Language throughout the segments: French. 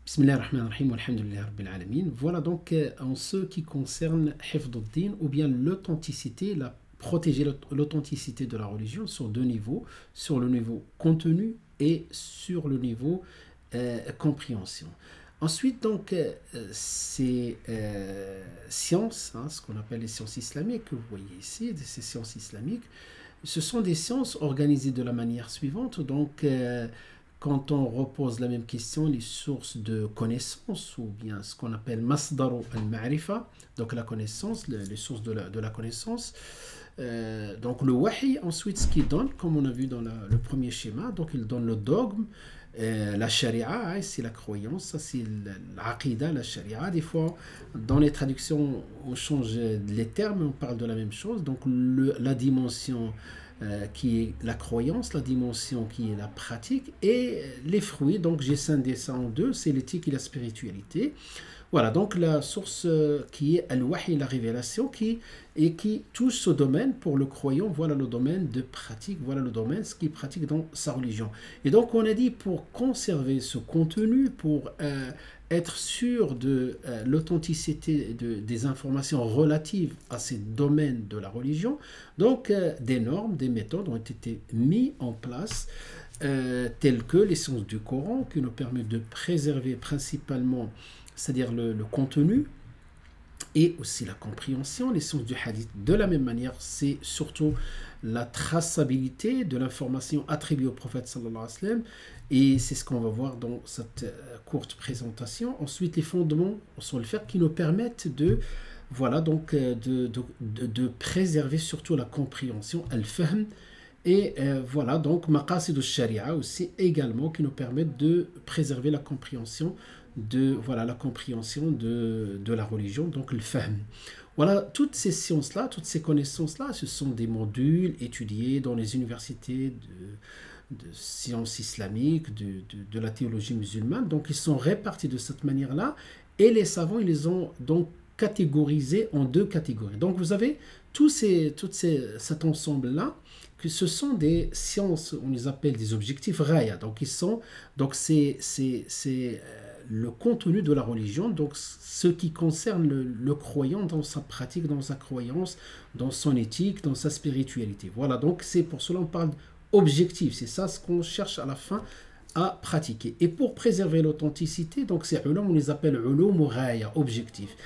Bismillah ar-Rahman ar-Rahim, walhamdulillah rabbil alamin. Voilà donc en ce qui concerne Hifd ad-Din, ou bien l'authenticité, protéger l'authenticité de la religion sur deux niveaux, sur le niveau contenu et sur le niveau compréhension. Ensuite, donc, ces sciences, ce qu'on appelle les sciences islamiques, que vous voyez ici, ces sciences islamiques, ce sont des sciences organisées de la manière suivante. Donc, quand on repose la même question, les sources de connaissances, ou bien ce qu'on appelle masdaru al-ma'rifa, donc la connaissance, les sources de la connaissance. Donc le wahi, ensuite, ce qu'il donne, comme on a vu dans le premier schéma, donc il donne le dogme, la sharia, c'est la croyance, ça c'est l'aqidah, la sharia. Des fois, dans les traductions, on change les termes, on parle de la même chose. Donc la dimension qui est la croyance, la dimension qui est la pratique, et les fruits. Donc j'ai scindé ça en deux, c'est l'éthique et la spiritualité. Voilà, donc la source qui est al-wahi, la révélation, qui touche ce domaine pour le croyant. Voilà le domaine de pratique, voilà le domaine, ce qu'il pratique dans sa religion. Et donc on a dit, pour conserver ce contenu, pour être sûr de l'authenticité des informations relatives à ces domaines de la religion, donc des normes, des méthodes ont été mises en place, telles que les sciences du Coran, qui nous permettent de préserver principalement, c'est-à-dire le contenu, et aussi la compréhension. Les sciences du hadith, de la même manière, c'est surtout la traçabilité de l'information attribuée au prophète sallallahu alayhi wa sallam, et c'est ce qu'on va voir dans cette courte présentation. Ensuite, les fondements sur le fait qui nous permettent de préserver surtout la compréhension, al-fahm, et voilà, donc maqasid al-sharia aussi également, qui nous permettent de préserver la compréhension de la religion, donc le fahm. Voilà, toutes ces sciences-là, toutes ces connaissances-là, ce sont des modules étudiés dans les universités de sciences islamiques, de la théologie musulmane. Donc ils sont répartis de cette manière-là, et les savants, ils les ont donc catégorisés en deux catégories. Donc vous avez cet ensemble-là, que ce sont des sciences, on les appelle des objectifs raya. Donc c'est le contenu de la religion, donc ce qui concerne le croyant dans sa pratique, dans sa croyance, dans son éthique, dans sa spiritualité. Voilà, donc c'est pour cela qu'on parle d'objectif, c'est ça ce qu'on cherche à la fin à pratiquer. Et pour préserver l'authenticité, donc ces ulum, on les appelle ulum raya, objectifs.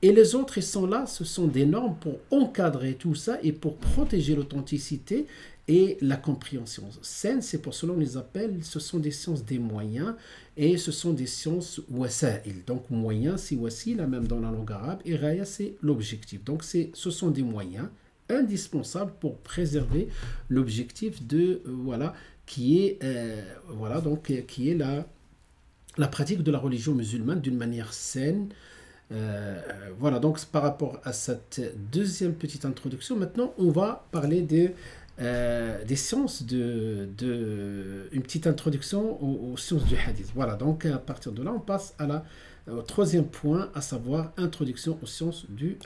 Et les autres, ils sont là, ce sont des normes pour encadrer tout ça et pour protéger l'authenticité et la compréhension saine. C'est pour cela qu'on les appelle, ce sont des sciences des moyens, et ce sont des sciences wasa'il. Donc moyens, c'est wasila, même dans la langue arabe, et raya, c'est l'objectif. Donc ce sont des moyens indispensables pour préserver l'objectif qui est la pratique de la religion musulmane d'une manière saine. Voilà, donc par rapport à cette deuxième petite introduction, maintenant on va parler des sciences une petite introduction aux sciences du hadith. Voilà, donc à partir de là, on passe au troisième point, à savoir introduction aux sciences du